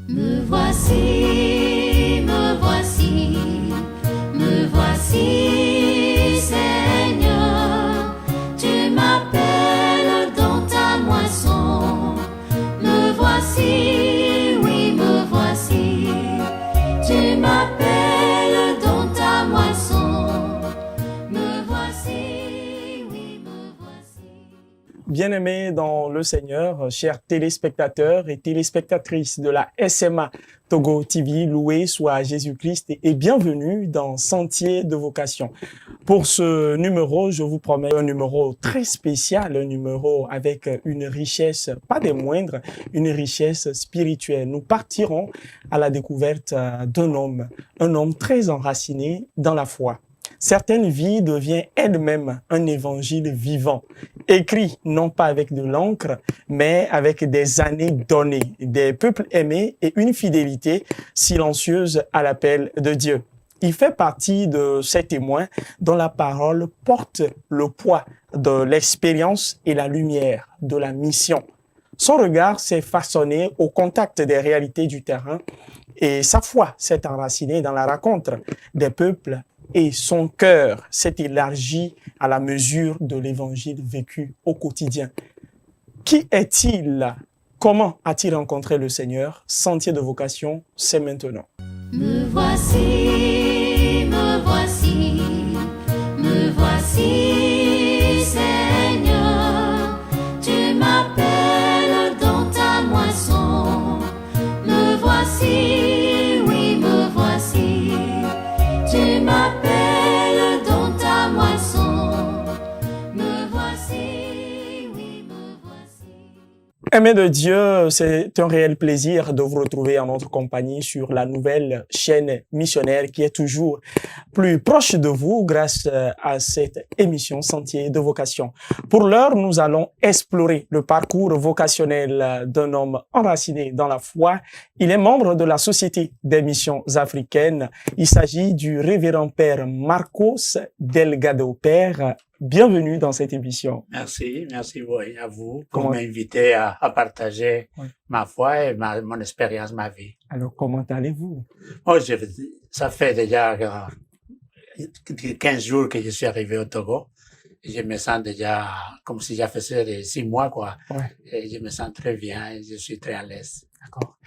Me voici, me voici, Seigneur. Tu m'appelles dans ta moisson. Me voici, oui, me voici. Tu m'appelles dans ta moisson. Me voici, oui, me voici. Bien-aimés dans le Seigneur, chers téléspectateurs et téléspectatrices de la SMA Togo TV, loué soit Jésus-Christ et bienvenue dans Sentier de Vocation. Pour ce numéro, je vous promets un numéro très spécial, un numéro avec une richesse, pas des moindres, une richesse spirituelle. Nous partirons à la découverte d'un homme, un homme très enraciné dans la foi. Certaines vies deviennent elles-mêmes un évangile vivant, écrit non pas avec de l'encre, mais avec des années données, des peuples aimés et une fidélité silencieuse à l'appel de Dieu. Il fait partie de ces témoins dont la parole porte le poids de l'expérience et la lumière de la mission. Son regard s'est façonné au contact des réalités du terrain et sa foi s'est enracinée dans la rencontre des peuples et son cœur s'est élargi à la mesure de l'évangile vécu au quotidien. Qui est-il? Comment a-t-il rencontré le Seigneur? Sentier de vocation, c'est maintenant. Me voici, me voici, me voici, Seigneur. Tu m'appelles dans ta moisson. Me voici, oui, me voici. Tu m'appelles dans ta moisson. Me voici, oui, me voici. Aimés de Dieu, c'est un réel plaisir de vous retrouver en notre compagnie sur la nouvelle chaîne missionnaire qui est toujours plus proche de vous grâce à cette émission Sentier de Vocation. Pour l'heure, nous allons explorer le parcours vocationnel d'un homme enraciné dans la foi. Il est membre de la Société des missions africaines. Il s'agit du révérend Père Marcos Delgado. Père, bienvenue dans cette émission. Merci oui, à vous pour Comment- m'inviter à partager Oui. ma foi et mon expérience, ma vie. Alors, comment allez-vous? Oh, ça fait déjà 15 jours que je suis arrivé au Togo. Et je me sens déjà comme si j'ai fait ça de 6 mois, quoi. Ouais. Et je me sens très bien et je suis très à l'aise. D'accord.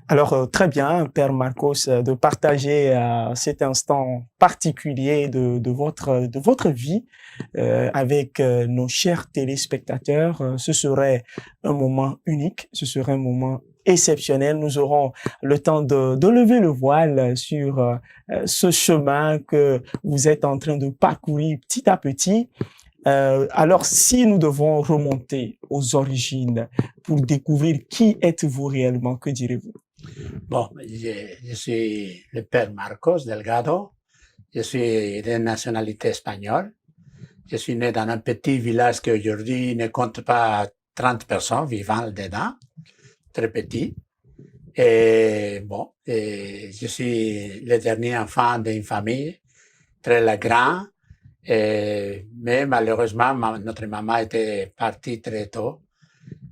Alors, très bien, Père Marcos, de partager cet instant particulier de votre vie avec nos chers téléspectateurs. Ce serait un moment unique, ce serait un moment exceptionnel. Nous aurons le temps de lever le voile sur ce chemin que vous êtes en train de parcourir petit à petit. Alors, si nous devons remonter aux origines pour découvrir qui êtes-vous réellement, que direz-vous? Bon, je suis le père Marcos Delgado. Je suis de nationalité espagnole. Je suis né dans un petit village qui aujourd'hui ne compte pas 30 personnes vivant dedans. Très petit. Et bon, je suis le dernier enfant d'une famille très grande. Mais malheureusement, notre maman était partie très tôt.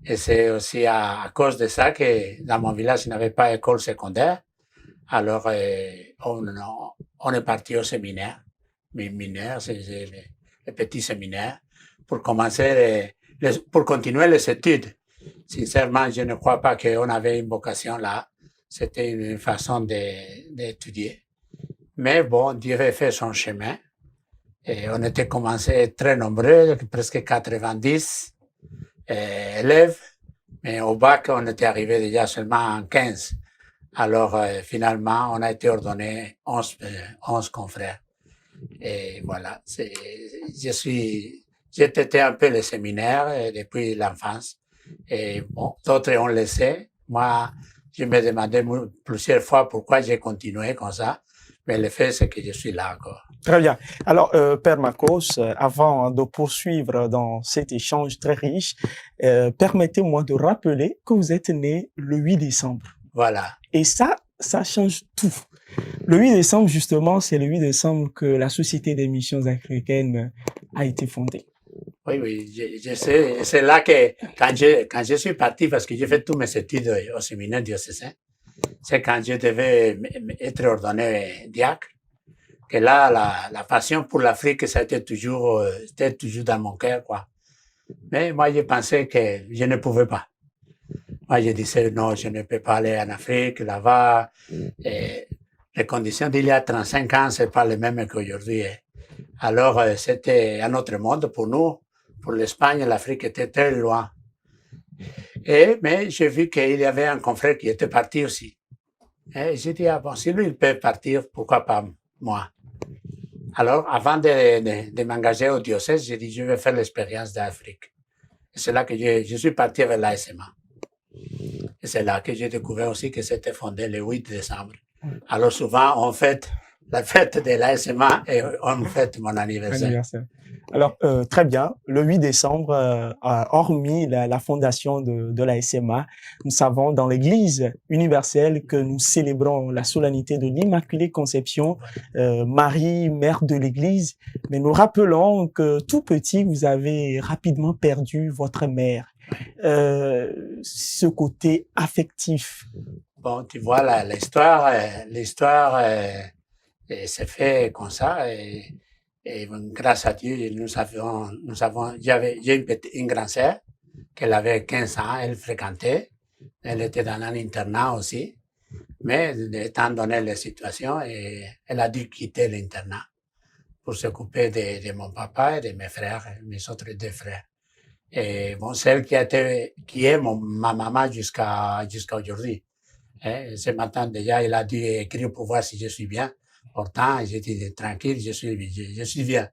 Et c'est aussi à cause de ça que dans mon village, il n'y avait pas d'école secondaire. Alors, on est parti au séminaire. Mais mineur, c'est le petit séminaire, pour commencer, pour continuer les études. Sincèrement, je ne crois pas qu'on avait une vocation là. C'était une façon d'étudier. Mais bon, Dieu avait fait son chemin. Et on était commencé très nombreux, presque 90 élèves. Mais au bac, on était arrivé déjà seulement en 15. Alors, finalement, on a été ordonné 11 confrères. Et voilà, j'étais un peu le séminaire depuis l'enfance. Et bon, d'autres ont laissé. Moi, je me demandais plusieurs fois pourquoi j'ai continué comme ça. Mais le fait, c'est que je suis là encore. Très bien. Alors, Père Marcos, avant de poursuivre dans cet échange très riche, permettez-moi de rappeler que vous êtes né le 8 décembre. Voilà. Et ça change tout. Le 8 décembre, justement, c'est le 8 décembre que la Société des missions africaines a été fondée. Oui, je sais. C'est là que, quand je suis parti, parce que j'ai fait tous mes études au séminaire diocésain, c'est quand je devais être ordonné diacre, que là, la passion pour l'Afrique, ça a été toujours dans mon cœur, quoi. Mais moi, je pensais que je ne pouvais pas. Moi, je disais, non, je ne peux pas aller en Afrique, là-bas. Et les conditions d'il y a 35 ans, c'est pas les mêmes qu'aujourd'hui. Alors, c'était un autre monde pour nous. Pour l'Espagne, l'Afrique était très loin. Mais j'ai vu qu'il y avait un confrère qui était parti aussi. Et j'ai dit, ah bon, si lui, il peut partir, pourquoi pas moi? Alors, avant de m'engager au diocèse, j'ai dit, je vais faire l'expérience d'Afrique. Et c'est là que je suis parti avec la SMA. Et c'est là que j'ai découvert aussi que c'était fondé le 8 décembre. Alors, souvent, on fête la fête de la SMA et on fête mon anniversaire. Alors, très bien. Le 8 décembre, hormis la fondation de la SMA, nous savons dans l'Église universelle que nous célébrons la solennité de l'Immaculée Conception, Marie, mère de l'Église. Mais nous rappelons que tout petit, vous avez rapidement perdu votre mère. Ce côté affectif. Bon, tu vois, l'histoire s'est fait comme ça. Et grâce à Dieu, j'ai une grande sœur qu'elle avait 15 ans, elle fréquentait, elle était dans un internat aussi, mais étant donné la situation, elle a dû quitter l'internat pour s'occuper de mon papa et de mes frères, mes autres deux frères. Et bon, celle qui est ma maman jusqu'à aujourd'hui. Ce matin déjà, elle a dû écrire pour voir si je suis bien. Pourtant, j'étais tranquille, je suis bien.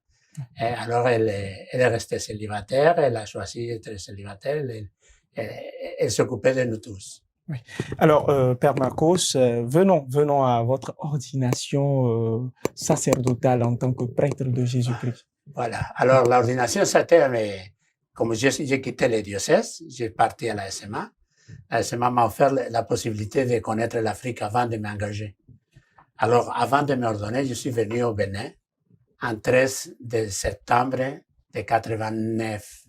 Et alors, elle est restée célibataire, elle a choisi d'être célibataire, elle s'occupait de nous tous. Oui. Alors, Père Marcos, venons à votre ordination sacerdotale en tant que prêtre de Jésus-Christ. Voilà. Alors, l'ordination, c'était, comme j'ai quitté le diocèse, j'ai parti à la SMA. La SMA m'a offert la possibilité de connaître l'Afrique avant de m'engager. Alors, avant de m'ordonner, je suis venu au Bénin en 13 de septembre de 89.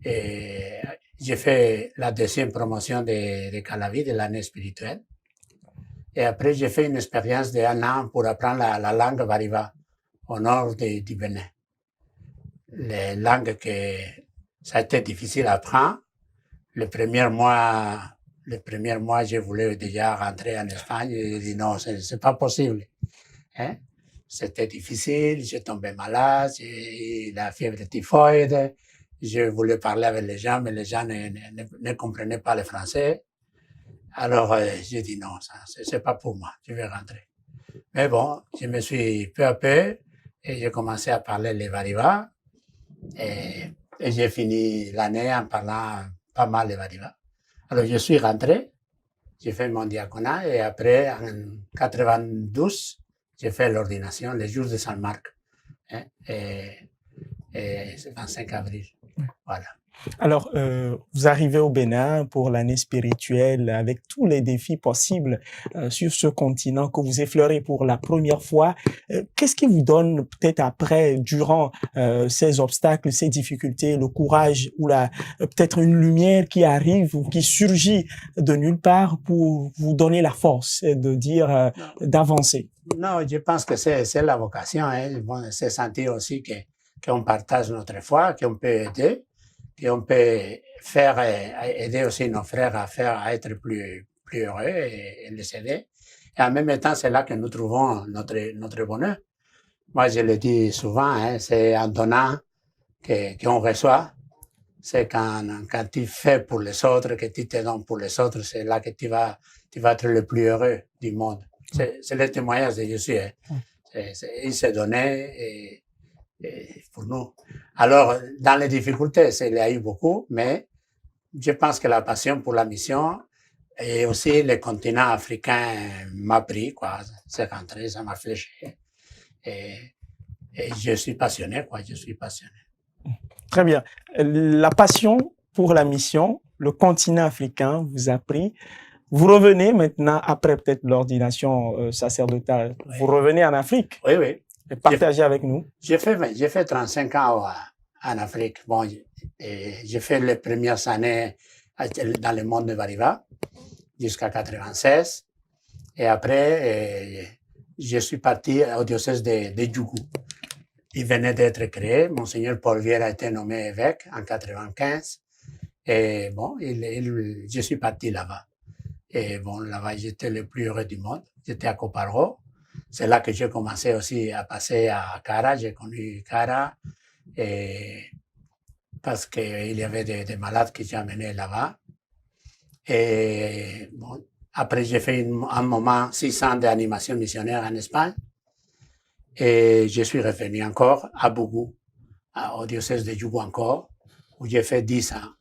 Et j'ai fait la deuxième promotion de Calavi, de l'année spirituelle. Et après, j'ai fait une expérience d'1 an pour apprendre la langue Bariba au nord du Bénin. Les langues que ça a été difficile à apprendre. Le premier mois, je voulais déjà rentrer en Espagne et j'ai dit non, c'est pas possible. C'était difficile, j'ai tombé malade, j'ai la fièvre typhoïde, je voulais parler avec les gens, mais les gens ne comprenaient pas le français. Alors, j'ai dit non, ça, c'est pas pour moi, je vais rentrer. Mais bon, je me suis peu à peu, et j'ai commencé à parler le Bariba, et j'ai fini l'année en parlant pas mal le Bariba. Alors, je suis rentré, j'ai fait mon diaconat, et après, en 92, j'ai fait l'ordination, les jours de Saint Marc, et c'est 25 avril. Voilà. Alors, vous arrivez au Bénin pour l'année spirituelle avec tous les défis possibles sur ce continent que vous effleurez pour la première fois. Qu'est-ce qui vous donne peut-être après, durant ces obstacles, ces difficultés, le courage ou peut-être une lumière qui arrive ou qui surgit de nulle part pour vous donner la force de dire, d'avancer? Non, je pense que c'est la vocation. Bon, c'est sentir aussi qu'on partage notre foi, qu'on peut aider, qu'on peut faire aider aussi nos frères à être plus heureux et les aider. Et en même temps, c'est là que nous trouvons notre bonheur. Moi, je le dis souvent, c'est en donnant qu'on reçoit. C'est quand tu fais pour les autres, que tu te donnes pour les autres, c'est là que tu vas être le plus heureux du monde. C'est le témoignage de Jésus. Il s'est donné et pour nous. Alors, dans les difficultés, il y a eu beaucoup, mais je pense que la passion pour la mission et aussi le continent africain m'a pris, quoi. C'est rentré, ça m'a fléché. Et je suis passionné, quoi. Je suis passionné. Très bien. La passion pour la mission, le continent africain vous a pris. Vous revenez maintenant, après peut-être l'ordination sacerdotale, oui. Vous revenez en Afrique. Oui, oui. Et partagez avec nous. J'ai fait 35 ans en Afrique. Bon, j'ai fait les premières années dans le monde de Bariba. jusqu'à 96. Et après, je suis parti au diocèse de Djougou. Il venait d'être créé. Monseigneur Paul Vieira a été nommé évêque en 95. Et bon, je suis parti là-bas. Et bon, là-bas, j'étais le plus heureux du monde. J'étais à Coparo. C'est là que j'ai commencé aussi à passer à Cara. J'ai connu Cara. Et parce qu'il y avait des malades que j'ai amenés là-bas. Et bon, après, j'ai fait un moment 6 ans d'animation missionnaire en Espagne. Et je suis revenu encore à Bougou, au diocèse de Djougou encore, où j'ai fait 10 ans.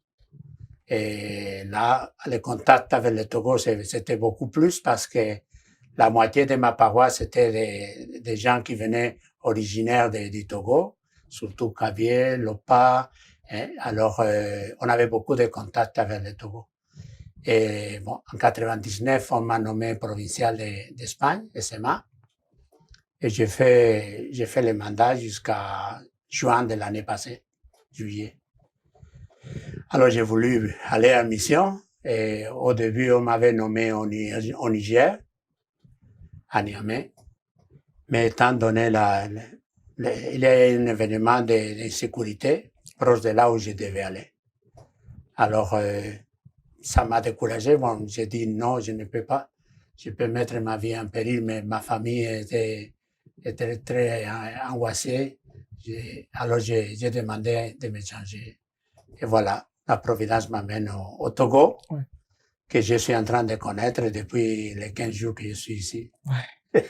Et là, le contact avec le Togo, c'était beaucoup plus parce que la moitié de ma paroisse, c'était des gens qui venaient originaires du Togo, surtout Kavier, Lopa. Hein. Alors, on avait beaucoup de contacts avec le Togo. Et bon, en 99, on m'a nommé provincial d'Espagne, SMA. Et j'ai fait le mandat jusqu'à juin de l'année passée, juillet. Alors, j'ai voulu aller en mission. Et au début, on m'avait nommé au Niger, à Niamey. Mais étant donné il y a un événement d'insécurité proche de là où je devais aller. Alors, ça m'a découragé. Bon, j'ai dit non, je ne peux pas. Je peux mettre ma vie en péril, mais ma famille était très angoissée. Alors, j'ai demandé de me changer. Et voilà, la Providence m'amène au Togo, ouais, que je suis en train de connaître depuis les 15 jours que je suis ici. Ouais.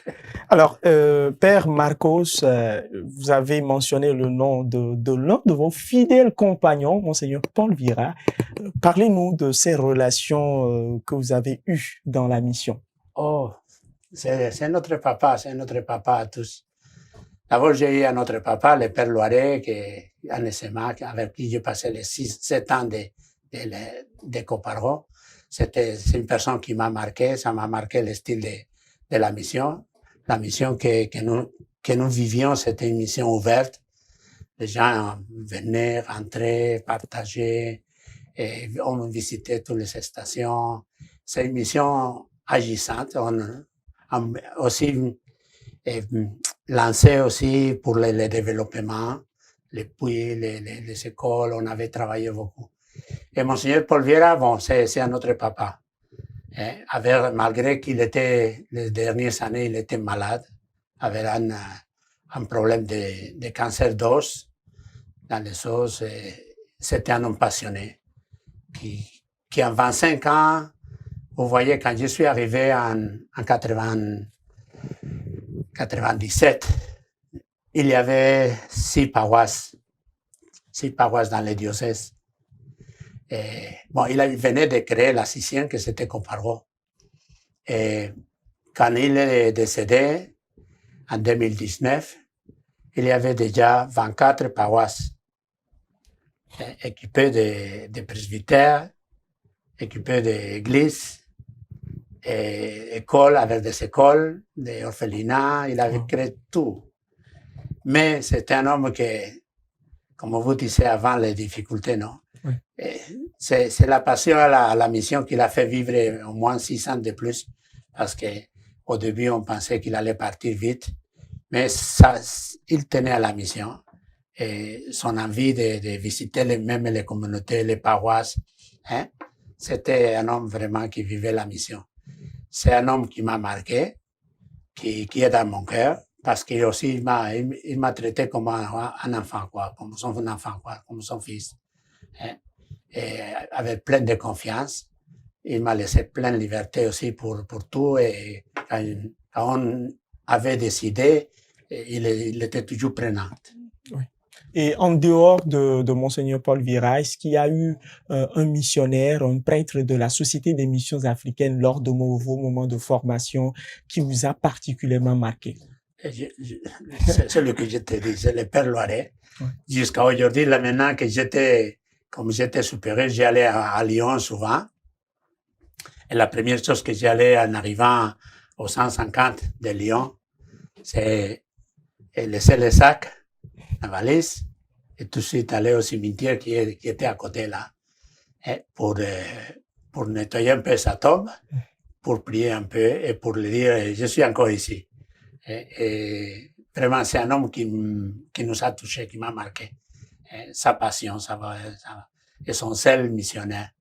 Alors, Père Marcos, vous avez mentionné le nom de l'un de vos fidèles compagnons, Monseigneur Paul Vieira. Parlez-nous de ces relations que vous avez eues dans la mission. Oh, c'est notre papa à tous. D'abord, j'ai eu un autre papa, le Père Loiret, en SMA, avec qui j'ai passé les 7 ans de Coparo. C'est une personne qui m'a marqué, ça m'a marqué le style de la mission. La mission que nous vivions, c'était une mission ouverte. Les gens venaient, rentraient, partageaient, et on visitait toutes les stations. C'est une mission agissante. On aussi lancé aussi pour le développement, les puits, les écoles, on avait travaillé beaucoup. Et Monseigneur Paul Vieira, bon, c'est un autre papa. Malgré qu'il était, les dernières années, il était malade, avait un problème de cancer d'os dans les os. C'était un homme passionné qui en 25 ans, vous voyez, quand je suis arrivé en 97, il y avait 6 paroisses dans le diocèse. Et bon, il venait de créer la 6e, que c'était Coparo. Et quand il est décédé, en 2019, il y avait déjà 24 paroisses équipées de presbytères, équipées d'églises, écoles avec des écoles, des orphelinats, il avait créé tout. Mais c'était un homme qui, comme vous disiez avant, les difficultés, non? Oui. C'est la passion à la mission qui l'a fait vivre au moins 6 ans de plus, parce qu'au début, on pensait qu'il allait partir vite, mais il tenait à la mission. Et son envie de visiter même les communautés, les paroisses, hein? C'était un homme vraiment qui vivait la mission. C'est un homme qui m'a marqué, qui est dans mon cœur, parce qu'il aussi il m'a traité comme un enfant, quoi, comme son enfant, quoi, comme son fils. Hein? Et avec plein de confiance, il m'a laissé pleine liberté aussi pour tout. Et quand on avait décidé, il était toujours prenant. Oui. Et en dehors de Monseigneur Paul Vieira, est-ce qu'il y a eu un missionnaire, un prêtre de la Société des missions africaines lors de vos moments de formation qui vous a particulièrement marqué? C'est celui que je te dis, c'est le Père Loiret. Ouais. Jusqu'à aujourd'hui, là maintenant que comme j'étais supérieur, j'allais à Lyon souvent. Et la première chose que j'allais en arrivant au 150 de Lyon, c'est laisser les sacs, la valise, et tout de suite aller au cimetière qui était à côté là, pour pour nettoyer un peu sa tombe, pour prier un peu et pour lui dire je suis encore ici. Et vraiment, c'est un homme qui nous a touchés, qui m'a marqué. Sa passion, et son zèle missionnaire.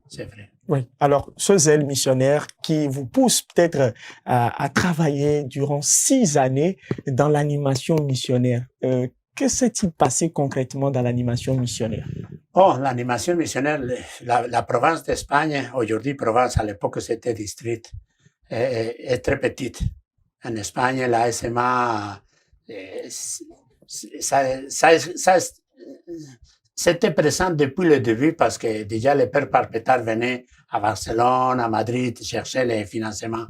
C'est vrai. Oui. Alors, ce zèle missionnaire qui vous pousse peut-être à travailler durant 6 années dans l'animation missionnaire. Que s'est-il passé concrètement dans l'animation missionnaire? Oh, l'animation missionnaire, la province d'Espagne, aujourd'hui province, à l'époque c'était district, est très petite. En Espagne, la SMA, c'était présent depuis le début parce que déjà le père Parpetar venait à Barcelone, à Madrid, chercher les financements.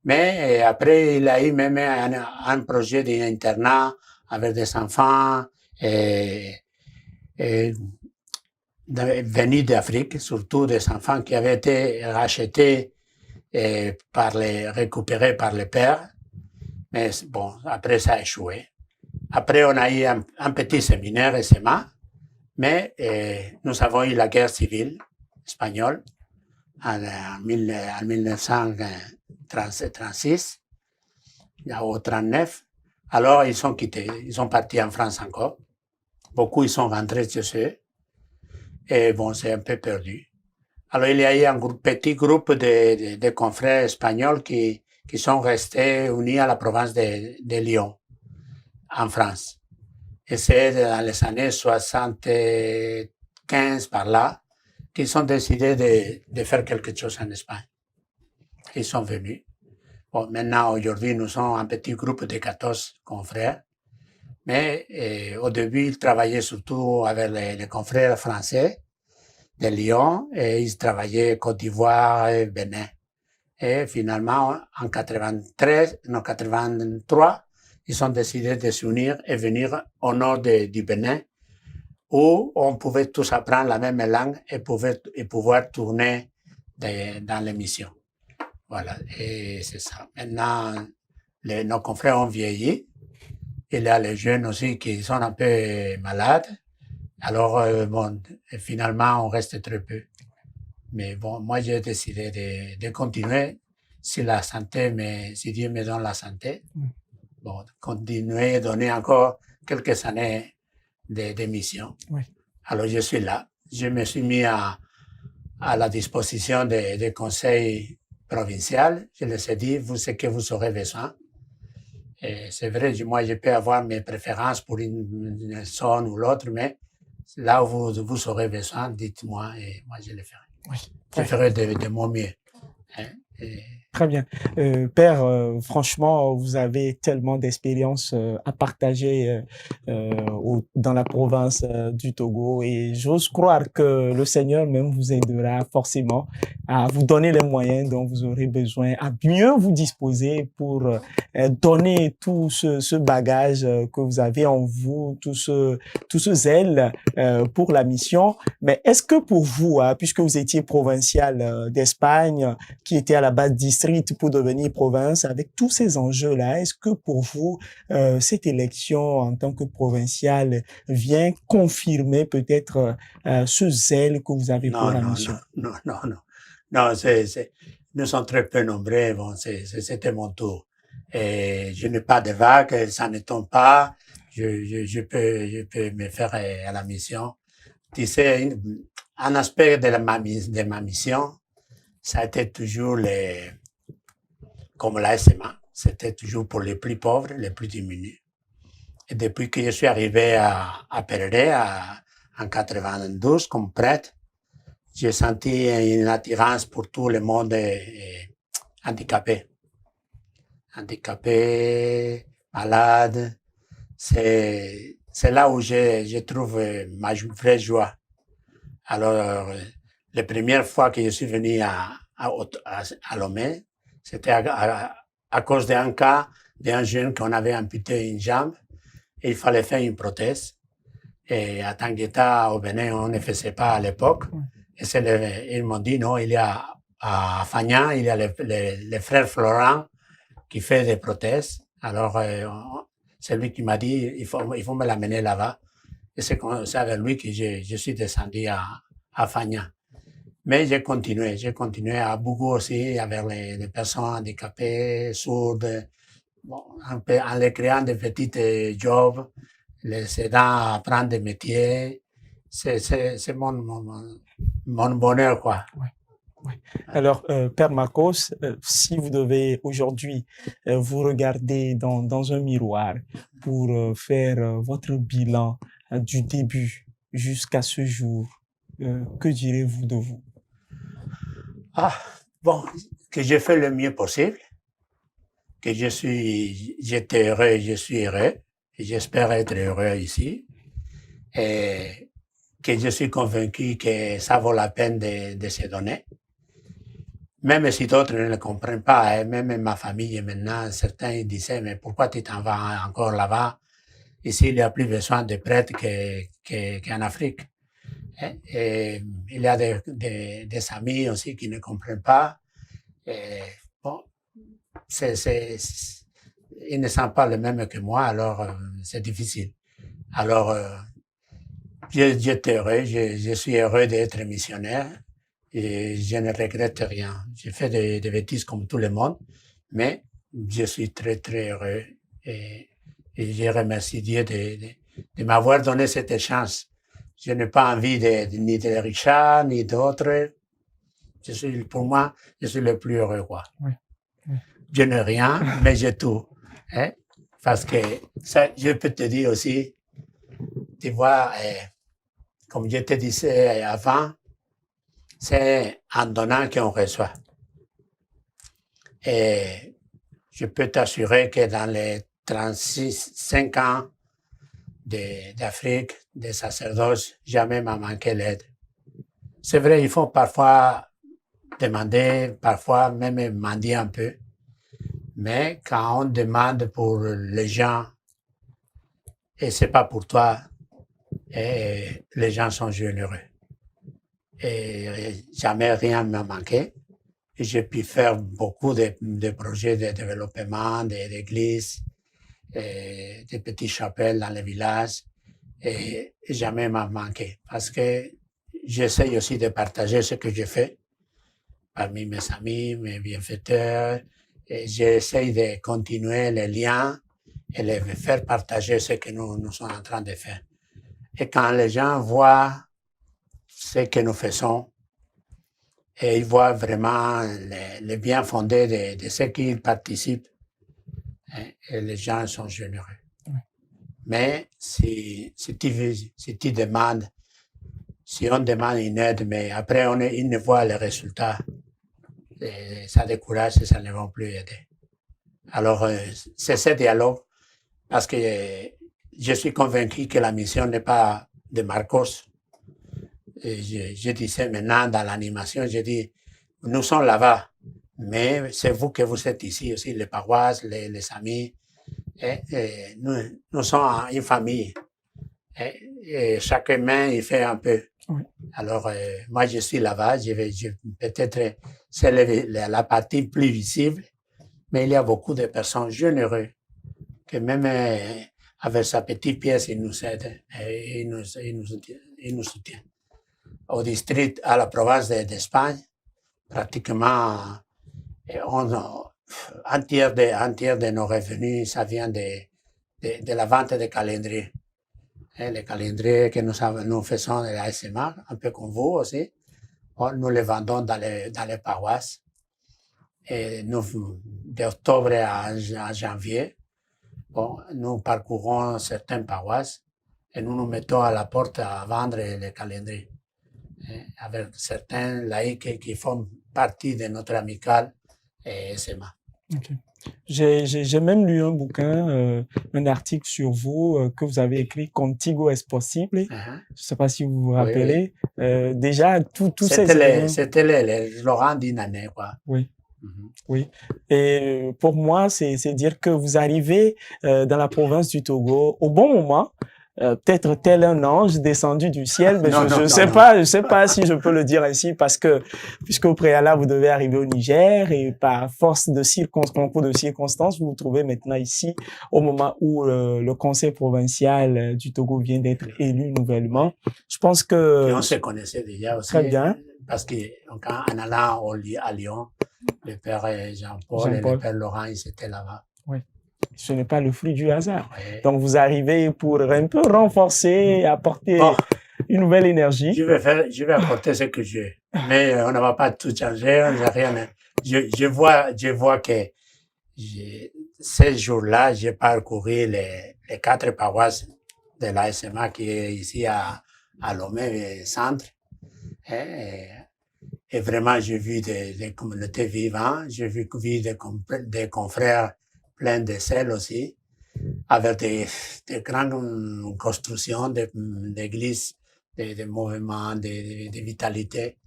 Mais après, il a eu même un projet d'internat avec des enfants venus d'Afrique, surtout des enfants qui avaient été rachetés et récupérés par le père. Mais bon, après ça a échoué. Après, on a eu un petit séminaire SMA, mais nous avons eu la guerre civile espagnole en 1936, au 39. Alors, ils sont quittés, ils sont partis en France encore. Beaucoup, ils sont rentrés chez eux. Et bon, c'est un peu perdu. Alors, il y a eu un petit groupe de confrères espagnols qui sont restés unis à la province de Lyon, en France. Et c'est dans les années 75 par là qu'ils ont décidé de faire quelque chose en Espagne. Ils sont venus. Bon, maintenant, aujourd'hui, nous sommes un petit groupe de 14 confrères. Mais au début, ils travaillaient surtout avec les confrères français de Lyon et ils travaillaient Côte d'Ivoire et Bénin. Et finalement, en 83, ils ont décidé de s'unir et venir au nord du Bénin, où on pouvait tous apprendre la même langue et pouvoir tourner dans les missions. Voilà, et c'est ça. Maintenant, nos confrères ont vieilli. Il y a les jeunes aussi qui sont un peu malades. Alors, bon, finalement, on reste très peu. Mais bon, moi, j'ai décidé de continuer si Dieu me donne la santé. Bon, continuer et donner encore quelques années de mission. Oui. Alors, je suis là. Je me suis mis à la disposition des conseils provinciaux. Je les ai dit, ce que vous aurez besoin. Et c'est vrai, moi, je peux avoir mes préférences pour une zone ou l'autre, mais là où vous aurez besoin, dites-moi et moi, je le ferai. Oui. Je ferai de mon mieux. Hein, Très bien. Père, franchement, vous avez tellement d'expérience à partager dans la province du Togo et j'ose croire que le Seigneur même vous aidera forcément à vous donner les moyens dont vous aurez besoin, à mieux vous disposer pour donner tout ce bagage que vous avez en vous, tout ce zèle pour la mission. Mais est-ce que pour vous, puisque vous étiez provincial d'Espagne, qui était à la base district pour devenir province, avec tous ces enjeux-là, est-ce que pour vous, cette élection en tant que provincial vient confirmer peut-être ce zèle que vous avez pour la mission? Non, nous sommes très peu nombreux, bon, c'était mon tour. Et je n'ai pas de vague, ça ne tombe pas, je peux me faire à la mission. Tu sais, un aspect de ma mission, ça a été toujours comme la SMA, c'était toujours pour les plus pauvres, les plus diminués. Et depuis que je suis arrivé à Pereré, en 92, comme prêtre, j'ai senti une attirance pour tout le monde handicapé. Handicapé, malade. C'est là où je trouve ma vraie joie. Alors, la première fois que je suis venu à Lomé, c'était à cause d'un cas d'un jeune qu'on avait amputé une jambe et il fallait faire une prothèse. Et à Tangueta, au Bénin, on ne faisait pas à l'époque. Et ils m'ont dit, non, il y a à Fagnan, il y a le frère Florent qui fait des prothèses. Alors, c'est lui qui m'a dit, il faut me l'amener là-bas. Et c'est avec lui que je suis descendu à Fagnan. Mais j'ai continué à beaucoup aussi avec les personnes handicapées, sourdes, bon, en les créant des petits jobs, les aidant à apprendre des métiers. C'est mon bonheur, quoi. Ouais. Oui. Alors, Père Marcos, si vous devez aujourd'hui vous regarder dans un miroir pour faire votre bilan du début jusqu'à ce jour, que direz-vous de vous? Ah, bon, que j'ai fait le mieux possible, que j'étais heureux, je suis heureux, et j'espère être heureux ici, et que je suis convaincu que ça vaut la peine de se donner. Même si d'autres ne le comprennent pas, hein, même ma famille maintenant, certains disaient, mais pourquoi tu t'en vas encore là-bas? Ici, il n'y a plus besoin de prêtres qu'en Afrique. Hein? Et il y a des amis aussi qui ne comprennent pas. Et bon, ils ne sont pas les mêmes que moi, alors c'est difficile. Alors, j'étais heureux, je suis heureux d'être missionnaire. Et je ne regrette rien. J'ai fait des bêtises comme tout le monde, mais je suis très, très heureux et je remercie Dieu de m'avoir donné cette chance. Je n'ai pas envie ni de Richard, ni d'autres. Pour moi, je suis le plus heureux, quoi. Oui. Oui. Je n'ai rien, mais j'ai tout. Hein? Parce que ça, je peux te dire aussi, tu vois, comme je te disais avant, c'est en donnant qu'on reçoit. Et je peux t'assurer que dans les 35 ans d'Afrique, de sacerdoce, jamais m'a manqué l'aide. C'est vrai, il faut parfois demander, parfois même mendier un peu. Mais quand on demande pour les gens, et c'est pas pour toi, et les gens sont généreux. Et jamais rien m'a manqué. Et j'ai pu faire beaucoup de projets de développement, d'églises, des petites chapelles dans les villages. Et jamais m'a manqué. Parce que j'essaye aussi de partager ce que je fais parmi mes amis, mes bienfaiteurs. Et j'essaye de continuer les liens et les faire partager ce que nous sommes en train de faire. Et quand les gens voient ce que nous faisons, et ils voient vraiment le bien fondé de ceux qui participent, et les gens sont généreux. Oui. Mais si tu demandes, si on demande une aide, mais après ils ne voient les résultats, et ça décourage et ça ne va plus aider. Alors, c'est ce dialogue, parce que je suis convaincu que la mission n'est pas de Marcos. Et je disais maintenant dans l'animation, je dis, nous sommes là-bas, mais c'est vous que vous êtes ici aussi, les paroisses, les amis. Et nous sommes une famille. Et chaque main, il fait un peu. Oui. Alors, moi, je suis là-bas, peut-être, c'est la partie plus visible, mais il y a beaucoup de personnes généreuses que même avec sa petite pièce, ils nous aident et ils nous soutiennent. Au district, à la province d'Espagne, pratiquement, un tiers de nos revenus, ça vient de la vente des calendriers. Les calendriers que nous faisons de la SMA, un peu comme vous aussi, nous les vendons dans les paroisses. Et d'octobre à janvier, nous parcourons certaines paroisses et nous nous mettons à la porte à vendre les calendriers. Avec certains laïcs qui font partie de notre amicale SMA. Okay. J'ai même lu un bouquin, un article sur vous que vous avez écrit, Contigo es posible. Je ne sais pas si vous vous rappelez. Oui, oui. Déjà, tous ces éléments... C'était le Laurent Dinané, quoi. Oui. Oui. Et pour moi, c'est dire que vous arrivez dans la province du Togo au bon moment, peut-être tel un ange descendu du ciel, mais je sais pas si je peux le dire ainsi, parce que puisqu'au préalable vous devez arriver au Niger et par force de concours de circonstances, vous vous trouvez maintenant ici au moment où le conseil provincial du Togo vient d'être élu nouvellement. Je pense que et on se connaissait déjà aussi. Très bien. parce qu'en allant à Lyon, le père Jean-Paul et le père Laurent, ils étaient là-bas. Oui. Ce n'est pas le fruit du hasard. Ouais. Donc, vous arrivez pour un peu renforcer, apporter une nouvelle énergie. Je vais apporter ce que j'ai. Mais on ne va pas tout changer, on n'a rien. Je vois que ces jours-là, j'ai parcouru les 4 paroisses de la SMA qui est ici à Lomé Centre. Et vraiment, j'ai vu des communautés vivantes, j'ai vu des confrères pleins de sel aussi, avec des grandes constructions d'églises, des mouvements, de vitalité.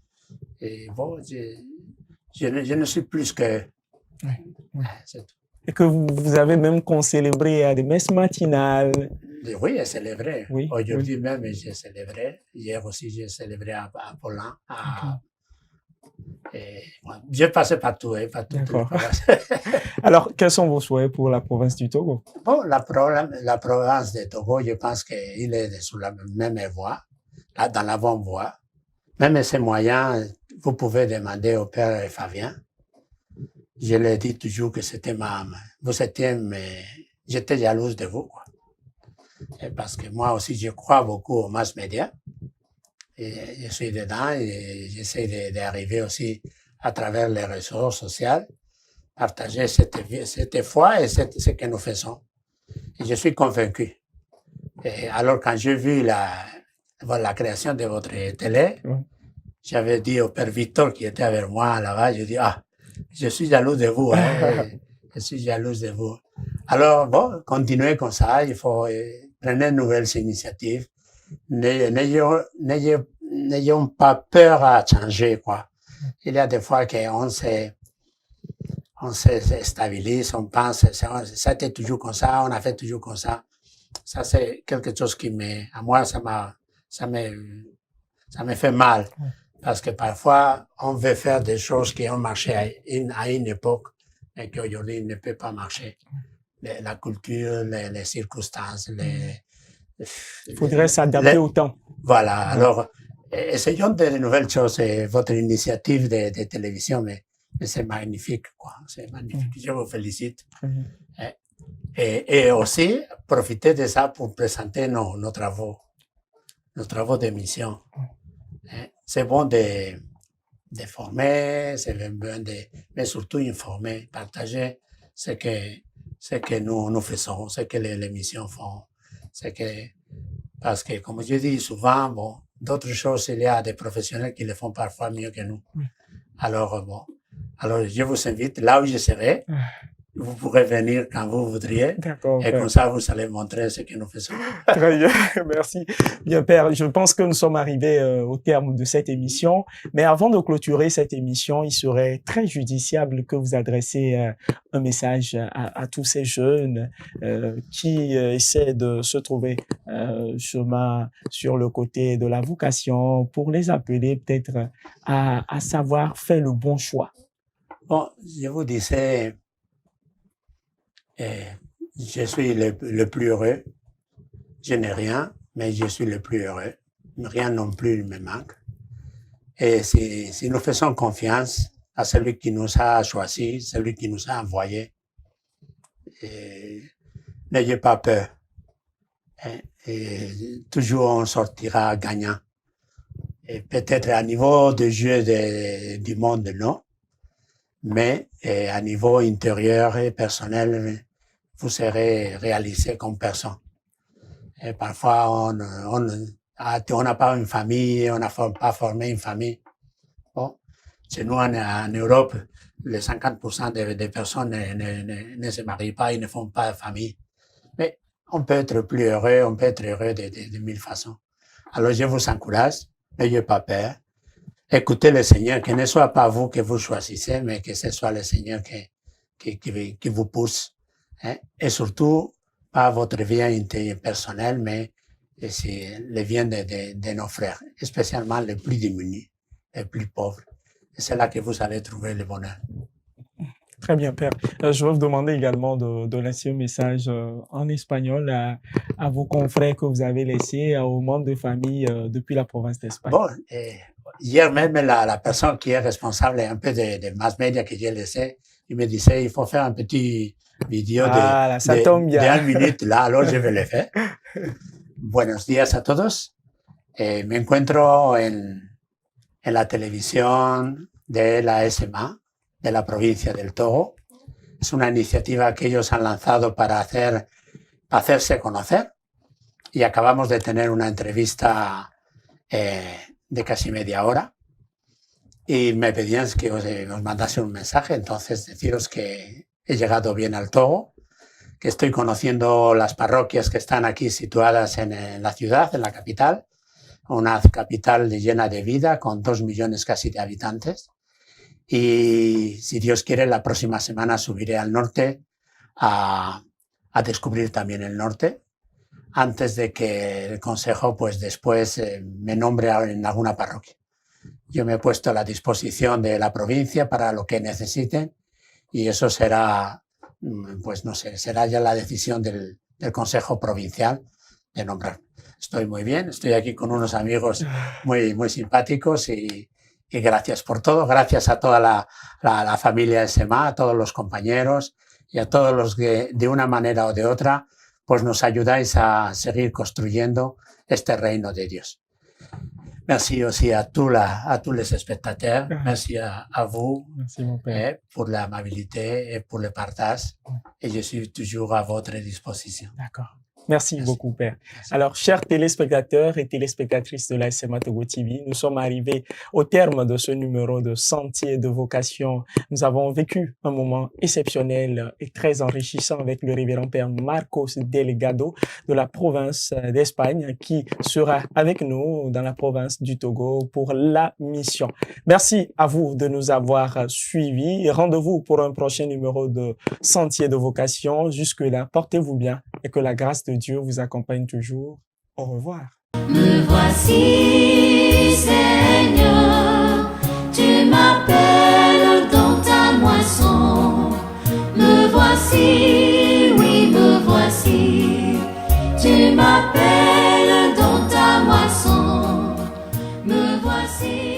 Et bon, je ne suis plus que... Oui. C'est tout. Et que vous avez même célébré à des messes matinales. Oui, j'ai célébré. Oui, aujourd'hui même, j'ai célébré. Hier aussi, j'ai célébré à Poland. J'ai passé partout. Partout. Alors, quels sont vos souhaits pour la province du Togo? Bon, la province du Togo, je pense qu'il est sur la même voie, dans la bonne voie. Même ces moyens, vous pouvez demander au père Fabien. Je l'ai dit toujours que c'était j'étais jalouse de vous, quoi. Et parce que moi aussi, je crois beaucoup aux mass médias. Et je suis dedans et j'essaie d'arriver aussi à travers les réseaux sociaux, partager cette foi et ce que nous faisons. Et je suis convaincu. Et alors, quand j'ai vu la création de votre télé, j'avais dit au père Victor qui était avec moi là-bas, je dis, je suis jaloux de vous, hein, je suis jalouse de vous. Alors, bon, continuez comme ça, il faut prendre de nouvelles initiatives. N'ayons pas peur à changer, quoi. Il y a des fois qu'on se stabilise, on pense, ça a été toujours comme ça, on a fait toujours comme ça. Ça, c'est quelque chose à moi, ça me fait mal. Parce que parfois, on veut faire des choses qui ont marché à une époque, mais qu'aujourd'hui ne peut pas marcher. La culture, les circonstances, il faudrait s'adapter au temps. Voilà. Alors, essayons de nouvelles choses. Votre initiative de télévision, mais c'est magnifique, quoi. C'est magnifique. Je vous félicite. Et aussi, profitez de ça pour présenter nos travaux d'émission. C'est bon de former, c'est bon mais surtout informer, partager ce que nous faisons, ce que les missions font. Parce que, comme je dis souvent, bon, d'autres choses, il y a des professionnels qui le font parfois mieux que nous. Alors, je vous invite, là où je serai, vous pourrez venir quand vous voudriez. Et comme ça, vous allez montrer ce que nous faisons. Très bien, merci. Bien, Père, je pense que nous sommes arrivés au terme de cette émission. Mais avant de clôturer cette émission, il serait très judiciable que vous adressiez un message à tous ces jeunes qui essaient de se trouver chemin sur le côté de la vocation pour les appeler peut-être à savoir faire le bon choix. Bon, je vous disais... je suis le plus heureux. Je n'ai rien, mais je suis le plus heureux. Rien non plus ne me manque. Et si nous faisons confiance à celui qui nous a choisis, celui qui nous a envoyés, n'ayez pas peur. Et toujours on sortira gagnant. Et peut-être à niveau de jeu du monde, non. Mais à niveau intérieur et personnel, vous serez réalisé comme personne. Et parfois, on n'a pas une famille, on n'a pas formé une famille. Bon, chez nous, en Europe, les 50% des personnes ne se marient pas, ils ne font pas de famille. Mais on peut être plus heureux, on peut être heureux de mille façons. Alors, je vous encourage, n'ayez pas peur. Écoutez le Seigneur, que ne soit pas vous que vous choisissez, mais que ce soit le Seigneur qui vous pousse. Hein? Et surtout, pas votre vie personnelle, mais c'est le bien de nos frères, spécialement les plus démunis, les plus pauvres. Et c'est là que vous allez trouver le bonheur. Très bien, Père. Je vais vous demander également de laisser un message en espagnol à vos confrères que vous avez laissés, aux membres de famille depuis la province d'Espagne. Bon, hier même, la personne qui est responsable un peu de mass media que je le sais, il me disait, il faut faire un petit vidéo Ah, ça tombe bien. de 1 minute là, alors je vais le faire. Buenos días a todos. Me encuentro en la televisión de la SMA, de la provincia del Togo. Es una iniciativa que ellos han lanzado para hacerse conocer y acabamos de tener una entrevista de casi media hora y me pedían que os mandase un mensaje, entonces deciros que he llegado bien al Togo, que estoy conociendo las parroquias que están aquí situadas en la ciudad, en la capital, una capital llena de vida con 2 millones casi de habitantes. Y si Dios quiere, la próxima semana subiré al norte a descubrir también el norte, antes de que el consejo pues después me nombre en alguna parroquia. Yo me he puesto a la disposición de la provincia para lo que necesiten y eso será, pues no sé, será ya la decisión del consejo provincial de nombrar. Estoy muy bien, estoy aquí con unos amigos muy, muy simpáticos y gracias por todo, gracias a toda la familia SMA, a todos los compañeros y a todos los que de una manera o de otra pues nos ayudáis a seguir construyendo este reino de Dios. Merci aussi à tous les spectateurs, merci à vous pour l'amabilité et pour le partage et je suis toujours à votre disposition. D'accord. Merci beaucoup, Père. Alors, chers téléspectateurs et téléspectatrices de la SMA Togo TV, nous sommes arrivés au terme de ce numéro de Sentier de vocation. Nous avons vécu un moment exceptionnel et très enrichissant avec le révérend Père Marcos Delgado de la province d'Espagne qui sera avec nous dans la province du Togo pour la mission. Merci à vous de nous avoir suivis. Rendez-vous pour un prochain numéro de Sentier de vocation. Jusque-là, portez-vous bien et que la grâce de Dieu vous accompagne toujours. Au revoir. Me voici, Seigneur, tu m'appelles dans ta moisson. Me voici, oui, me voici, tu m'appelles dans ta moisson. Me voici.